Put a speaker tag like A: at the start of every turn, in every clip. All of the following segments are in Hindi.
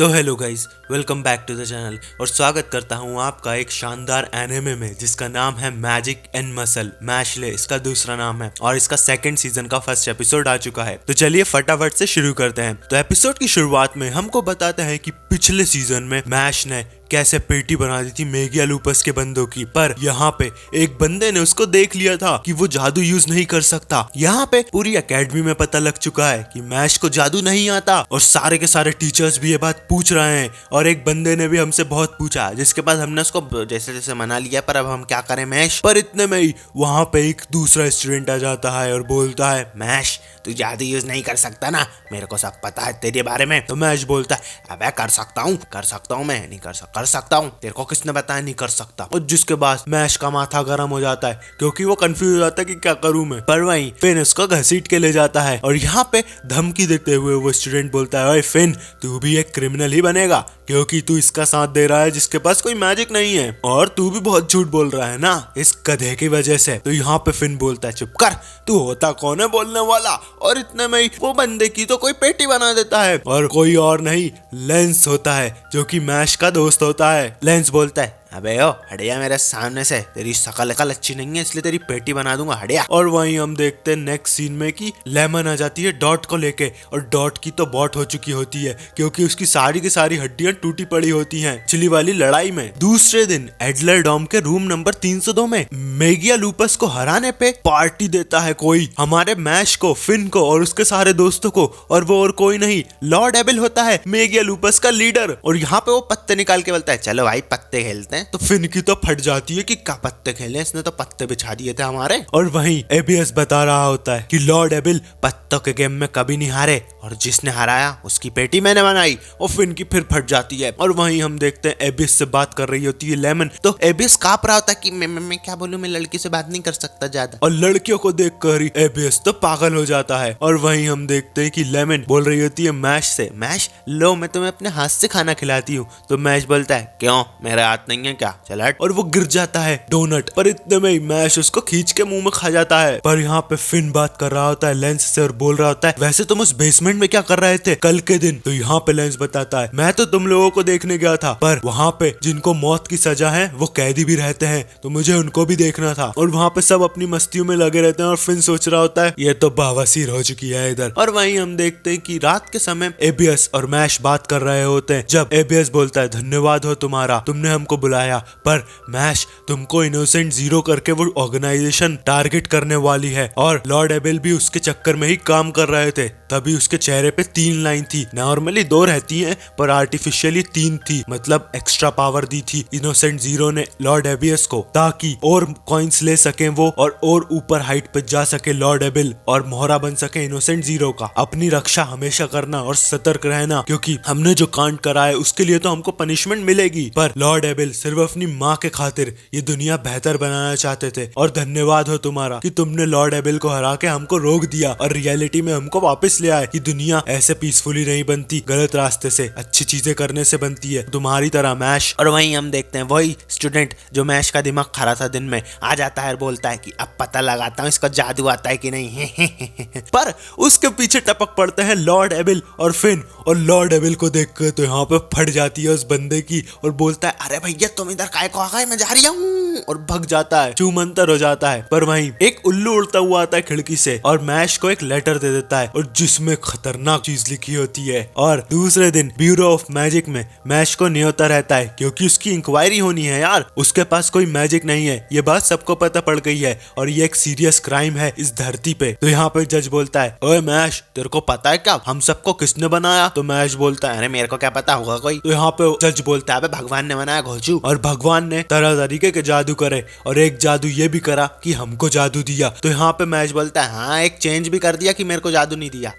A: तो hello guys, welcome back to the channel और स्वागत करता हूँ आपका एक शानदार एनिमे में जिसका नाम है मैजिक एंड मसल मैशले। इसका दूसरा नाम है और इसका सेकंड सीजन का फर्स्ट एपिसोड आ चुका है। तो चलिए फटाफट से शुरू करते हैं। तो एपिसोड की शुरुआत में हमको बताते हैं कि पिछले सीजन में मैश ने कैसे पेटी बना दी थी मेगिया लूपस के बंदों की, पर यहाँ पे एक बंदे ने उसको देख लिया था कि वो जादू यूज नहीं कर सकता। यहाँ पे पूरी एकेडमी में पता लग चुका है कि मैश को जादू नहीं आता और सारे के सारे टीचर्स भी ये बात पूछ रहे हैं और एक बंदे ने भी हमसे बहुत पूछा, जिसके बाद हमने उसको जैसे जैसे मना लिया, पर अब हम क्या करें मैश। पर इतने में ही वहाँ पे एक दूसरा स्टूडेंट आ जाता है और बोलता है, मैश तू जादू यूज नहीं कर सकता ना, मेरे को सब पता है तेरे बारे में। तो मैश बोलता है, अबे कर सकता हूँ मैं, नहीं कर सकता हूँ, तेरे को किसने बताया नहीं कर सकता। और जिसके बाद मैश का माथा गर्म हो जाता है क्योंकि वो कंफ्यूज हो जाता है कि क्या करूँ मैं। पर वहीं फिन उसको घसीट के ले जाता है और यहाँ पे धमकी देते हुए वो स्टूडेंट बोलता है, ओए फिन तू भी एक क्रिमिनल ही बनेगा क्योंकि तू इसका साथ दे रहा है जिसके पास कोई मैजिक नहीं है, और तू भी बहुत झूठ बोल रहा है ना इस गधे की वजह से। तो यहाँ पे फिन बोलता है, चुप कर, तू होता कौन है बोलने वाला। और इतने में ही वो बंदे की तो कोई पेटी बना देता है और कोई और नहीं लेंस होता है जो कि मैश का दोस्त होता है। लेंस बोलता है, अबे ओ हटिया मेरे सामने से, तेरी शकल अच्छी नहीं है इसलिए तेरी पेटी बना दूंगा, हटिया। और वहीं हम देखते हैं नेक्स्ट सीन में कि लेमन आ जाती है डॉट को लेके, और डॉट की तो बॉट हो चुकी होती है क्योंकि उसकी सारी की सारी हड्डियां टूटी पड़ी होती हैं पिछली वाली लड़ाई में। दूसरे दिन एडलर डॉम के रूम नंबर 302 में मेगिया लूपस को हराने पे पार्टी देता है कोई, हमारे मैश को, फिन को और उसके सारे दोस्तों को, और वो और कोई नहीं लॉर्ड एबल होता है मेगिया लूपस का लीडर। और यहाँ पे वो पत्ते निकाल के बोलता है, चलो भाई पत्ते खेलते हैं। तो फिन की तो फट जाती है कि क्या पत्ते खेले, इसने तो पत्ते बिछा दिए थे हमारे। और वहीं एबीएस बता रहा होता है कि लॉर्ड एबल पत्तों के गेम में कभी नहीं हारे और जिसने हराया उसकी पेटी मैंने बनाई। और फिन की फिर फट जाती है। और वहीं हम देखते हैं एबीएस से बात कर रही होती है लेमन, तो एबीएस कांप रहा होता है कि मैं क्या बोलूं, मैं लड़की से बात नहीं कर सकता ज्यादा। और लड़कियों को देख कर ही एबीएस तो पागल हो जाता है। और वहीं हम देखते हैं कि लेमन बोल रही होती है मैश से, मैश लो मैं तुम्हें अपने हाथ से खाना खिलाती हूँ। तो मैश बोलता है, क्यों मेरे हाथ नहीं है क्या, चल हट। और वो गिर जाता है डोनट, पर इतने में ही मैश उसको खींच के मुंह में खा जाता है। पर यहाँ पे फिन बात कर रहा होता है लेंस से और बोल रहा होता है, वैसे तुम उस बेसमेंट में क्या कर रहे थे कल के दिन। तो यहाँ पे लेंस बताता है, मैं तो तुम लोगों को देखने गया था, पर वहाँ पे जिनको मौत की सजा है वो कैदी भी रहते हैं, तो मुझे उनको भी देखना था। और वहाँ पे सब अपनी मस्तियों में लगे रहते हैं और फिन सोच रहा होता है ये तो बावसीर हो चुकी है इधर। और वहीं हम देखते हैं कि रात के समय एबीएस और मैश बात कर रहे होते हैं, जब एबीएस बोलता है, धन्यवाद हो तुम्हारा, तुमने हमको बुलाया, पर मैश तुमको इनोसेंट जीरो करके वो ऑर्गेनाइजेशन टारगेट करने वाली है। और लॉर्ड एबल भी उसके चक्कर में ही काम कर रहे थे, तभी उसके चेहरे पे 3 लाइन थी, नॉर्मली 2 रहती हैं पर आर्टिफिशियली 3 थी, मतलब एक्स्ट्रा पावर दी थी इनोसेंट जीरो ने लॉर्ड एबीएस को, ताकि और कॉइन्स ले सके वो और ऊपर हाइट पे जा सके लॉर्ड एबल और मोहरा बन सके इनोसेंट जीरो का। अपनी रक्षा हमेशा करना और सतर्क रहना, क्योंकि हमने जो कांड करा है उसके लिए तो हमको पनिशमेंट मिलेगी। पर लॉर्ड एबल सिर्फ अपनी माँ के खातिर ये दुनिया बेहतर बनाना चाहते थे, और धन्यवाद हो तुम्हारा कि तुमने लॉर्ड एबल को हरा के हमको रोक दिया और रियलिटी में हमको वापस ले आए कि दुनिया ऐसे पीसफुली नहीं बनती, गलत रास्ते से अच्छी चीजें करने से बनती है, तुम्हारी तरह मैश। और वहीं हम देखते हैं वही स्टूडेंट जो मैश का दिमाग खा था दिन में, आ जाता है और बोलता है कि अब पता लगाता हूँ इसको जादू आता है कि नहीं। पर उसके पीछे टपक पड़ते हैं लॉर्ड एबल और फिन, और लॉर्ड एबल को देख कर तो यहाँ पे फट जाती है उस बंदे की और बोलता है, अरे भैया तुम इधर काय को आ गए, मैं जा रही हूँ, और भग जाता है, चूमंतर हो जाता है। पर वहीं एक उल्लू उड़ता हुआ आता है खिड़की से और मैश को एक लेटर दे देता है और जिसमें खतरनाक चीज लिखी होती है। और दूसरे दिन ब्यूरो ऑफ मैजिक में मैश को न्योता रहता है क्योंकि उसकी इंक्वायरी होनी है यार, उसके पास कोई मैजिक नहीं है, ये बात सबको पता पड़ गई है और ये एक सीरियस क्राइम है इस धरती पे। तो यहाँ पे जज बोलता है, ओए मैश तेरे को पता है क्या हम सबको किसने बनाया। तो मैश बोलता है, अरे मेरे को क्या पता होगा कोई। तो यहाँ पे जज बोलता है, भगवान ने बनाया घोचू, और भगवान ने तरह तरीके के जादू करे और एक जादू ये भी करा कि हमको जादू दिया। तो यहाँ पे मैश बोलता है, हाँ एक चेंज भी कर दिया कि मेरे को जादू नहीं दिया।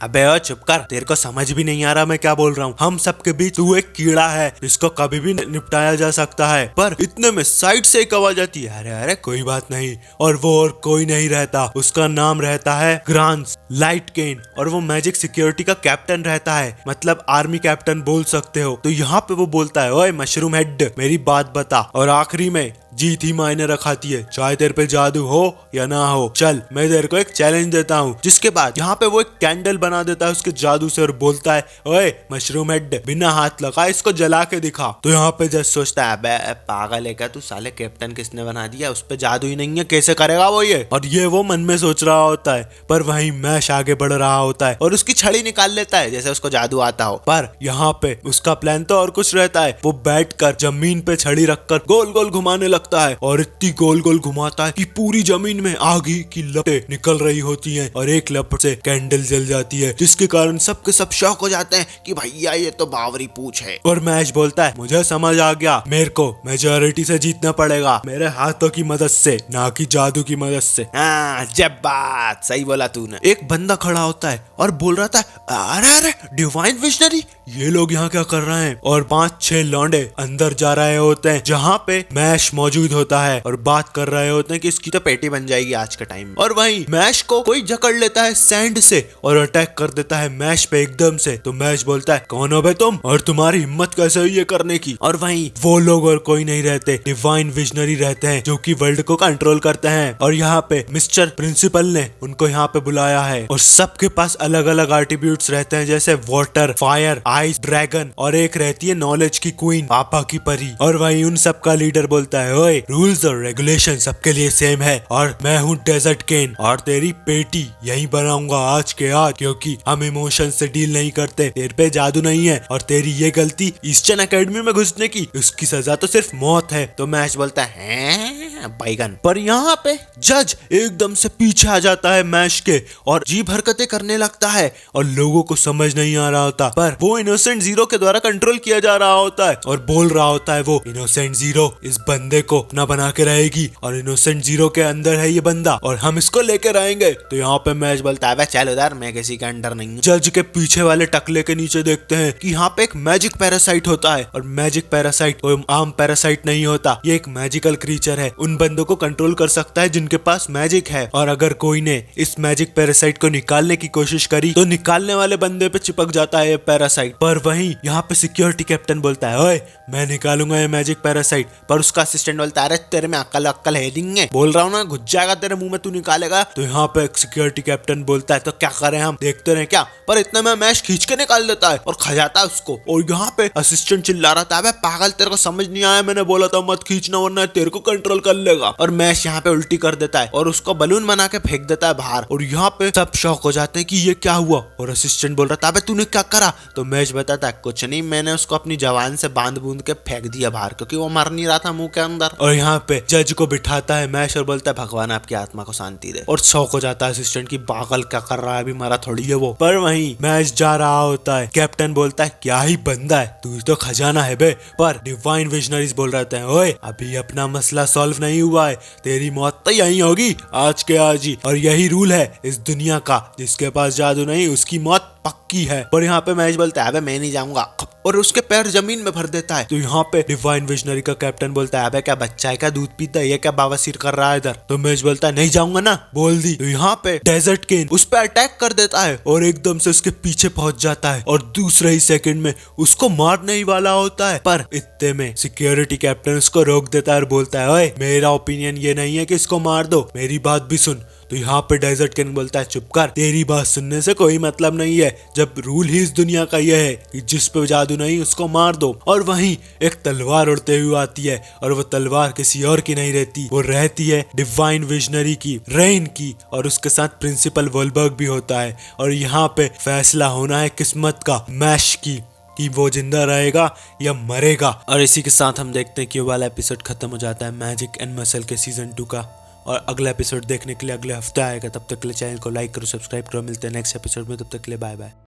A: अबे ओ चुप कर, तेरे को समझ भी नहीं आ रहा मैं क्या बोल रहा हूँ। हम सबके बीच तू एक कीड़ा है जिसको कभी भी निपटाया जा सकता है। पर इतने में साइड से एक आवाज आती है, अरे अरे कोई बात नहीं, और वो और कोई नहीं रहता, उसका नाम रहता है ग्रांस लाइट केन, और वो मैजिक सिक्योरिटी का कैप्टन रहता है, मतलब आर्मी कैप्टन बोल सकते हो। तो यहाँ पे वो बोलता है, ओए मशरूम हेड मेरी बात बता। और आखिरी में जीत ही मायने रखाती है, चाहे तेरे पे जादू हो या ना हो। चल मैं तेरे को एक चैलेंज देता हूँ। जिसके बाद यहाँ पे वो एक कैंडल बना देता है उसके जादू से और बोलता है, ओए मशरूम हेड, बिना हाथ लगाए इसको जला के दिखा। तो यहाँ पे जज सोचता है, अबे पागल है क्या तू, साले कैप्टन किसने बना दिया, उस पे जादू ही नहीं है, कैसे करेगा वो ये। और ये वो मन में सोच रहा होता है, पर वहीं मैश आगे बढ़ रहा होता है और उसकी छड़ी निकाल लेता है जैसे उसको जादू आता हो। पर यहाँ पे उसका प्लान तो और कुछ रहता है। वो बैठकर जमीन पे छड़ी रखकर गोल गोल घुमाने लगता है और इतनी गोल गोल घुमाता है कि पूरी जमीन में आग की लपटें निकल रही होती हैं और एक लपट से कैंडल जल जाती है, जिसके कारण सबके सब शॉक हो जाते हैं कि भैया ये तो बावरी पूछ है। और मैश बोलता है, मुझे समझ आ गया, मेरे को मेजॉरिटी से जीतना पड़ेगा, मेरे हाथों की मदद से, ना कि जादू की मदद से। हाँ जब बात सही बोला तूने। एक बंदा खड़ा होता है और बोल रहा था, अरे अरे डिवाइन विजनरी, ये लोग यहाँ क्या कर रहे हैं। और 5-6 लौंडे अंदर जा रहे होते हैं जहाँ पे मैश मौजूद होता है और बात कर रहे होते हैं कि इसकी तो पेटी बन जाएगी आज के टाइम। और वहीं मैश को कोई जकड़ लेता है सैंड से और अटैक कर देता है मैश पे एकदम से। तो मैश बोलता है, कौन हो बे तुम और तुम्हारी हिम्मत कैसे हुई ये करने की। और वहीं वो लोग और कोई नहीं रहते, डिवाइन विजनरी रहते हैं जो कि वर्ल्ड को कंट्रोल करते हैं। और यहाँ पे मिस्टर प्रिंसिपल ने उनको यहाँ पे बुलाया है और सबके पास अलग अलग एट्रीब्यूट्स रहते हैं, जैसे वाटर, फायर, आइस, ड्रैगन, और एक रहती है नॉलेज की क्वीन, पापा की परी। और वहीं उन सबका लीडर बोलता है, ओए रूल्स और रेगुलेशन सबके लिए सेम है और मैं हूँ डेजर्ट केन और तेरी पेटी यहीं बनाऊंगा आज के आज, क्योंकि हम इमोशन से डील नहीं करते, तेरे पे जादू नहीं है और तेरी ये गलती ईस्टर्न एकेडमी में घुसने की, उसकी सजा तो सिर्फ मौत है। तो मैश बोलता है बैगन। पर यहाँ पे जज एकदम से पीछे आ जाता है मैश के और अजीब हरकतें करने लगता है और लोगों को समझ नहीं आ रहा होता, पर वो इनोसेंट जीरो के द्वारा कंट्रोल किया जा रहा होता है और बोल रहा होता है, वो इनोसेंट जीरो इस बंदे को अपना बना के रहेगी और इनोसेंट जीरो के अंदर है ये बंदा और हम इसको लेकर आएंगे। तो यहाँ पे मैश बोलता है, चल उधर, मैं किसी के अंडर नहीं हूँ। जज के पीछे वाले टकले के नीचे देखते हैं कि यहाँ पे एक मैजिक पैरासाइट होता है और मैजिक पैरासाइट कोई आम पैरासाइट नहीं होता, ये एक मैजिकल क्रीचर है, उन बंदों को कंट्रोल कर सकता है जिनके पास मैजिक है। और अगर कोई ने इस मैजिक पैरासाइट को निकालने की कोशिश करी तो निकालने वाले बंदे पे चिपक जाता है ये पैरासाइट। पर वहीं यहाँ पे सिक्योरिटी कैप्टन बोलता है, ओए मैं निकालूंगा ये मैजिक पैरासाइट। पर उसका असिस्टेंट बोलता है, अरे तेरे में अक्ल है नहीं, बोल रहा हूँ ना, घुस जाएगा तेरे मुंह में, तू निकालेगा। तो यहाँ पे सिक्योरिटी कैप्टन बोलता है, तो क्या करें हम, देखते रहे क्या। पर इतना में मैश खींच के निकाल देता है और खा जाता है उसको। और यहाँ पे असिस्टेंट चिल्ला रहा था, पागल तेरे को समझ नहीं आया, मैंने बोला था मत खींचना वरना तेरे को कंट्रोल कर लेगा। और मैश यहाँ पे उल्टी कर देता है और उसको बलून बना के फेंक देता है बाहर। और यहाँ पे सब शॉक हो जाते हैं कि ये क्या हुआ। और असिस्टेंट बोल रहा था, तूने क्या करा। तो मैश बताता है, कुछ नहीं, मैंने उसको अपनी जवान से बांध बूंद के फेंक दिया बाहर, क्योंकि वो मर नहीं रहा था मुंह के अंदर। और यहाँ पे जज को बिठाता है मैश और बोलता है, भगवान आपकी आत्मा को शांति दे। और शौक हो जाता है असिस्टेंट की, पागल क्या कर रहा है, अभी मरा थोड़ी है वो। पर वहीं मैश जा रहा होता है, कैप्टन बोलता है, क्या ही बंदा है तू, तो खजाना है बे। पर डिवाइन विजनरीज बोल रहे हैं, ओए अभी अपना मसला सॉल्व नहीं हुआ है, तेरी मौत तो यहीं होगी आज के आज ही। और यही रूल है इस दुनिया का, जिसके पास जादू नहीं उसकी मौत पक्की है। पर यहाँ पे मैच बोलता है, मैं नहीं जाऊंगा, और उसके पैर जमीन में भर देता है। तो यहाँ पे डिवाइन विजनरी का कैप्टन बोलता है, क्या बच्चा है क्या, दूध पीता है, ये क्या बावासीर कर रहा है इधर। तो मैच बोलता है, नहीं जाऊंगा ना, बोल दी। तो यहाँ पे डेजर्ट केन उस पर अटैक कर देता है और एकदम से उसके पीछे पहुंच जाता है और दूसरे ही सेकंड में उसको मारने ही वाला होता है। पर इतने में सिक्योरिटी कैप्टन उसको रोक देता है और बोलता है, ओए मेरा ओपिनियन ये नहीं है कि इसको मार दो, मेरी बात भी सुन। तो यहाँ पे डेजर्ट किंग बोलता है, चुप कर, तेरी बात सुनने से कोई मतलब नहीं है, जब रूल ही इस दुनिया का यह है कि जिस पे जादू नहीं उसको मार दो। और वहीं एक तलवार उड़ते हुए आती है और वो तलवार किसी और की नहीं रहती, वो रहती है डिवाइन विजनरी की, रेन की, और उसके साथ प्रिंसिपल वोलबर्ग भी होता है। और यहाँ पे फैसला होना है किस्मत का, मैश की, कि वो जिंदा रहेगा या मरेगा। और इसी के साथ हम देखते हैं कि वाला एपिसोड खत्म हो जाता है मैजिक एंड मसल के सीजन 2 का। और अगला एपिसोड देखने के लिए अगले हफ्ते आएगा। तब तक के लिए चैनल को लाइक करो, सब्सक्राइब करो। मिलते हैं नेक्स्ट एपिसोड में, तब तक के लिए बाय बाय।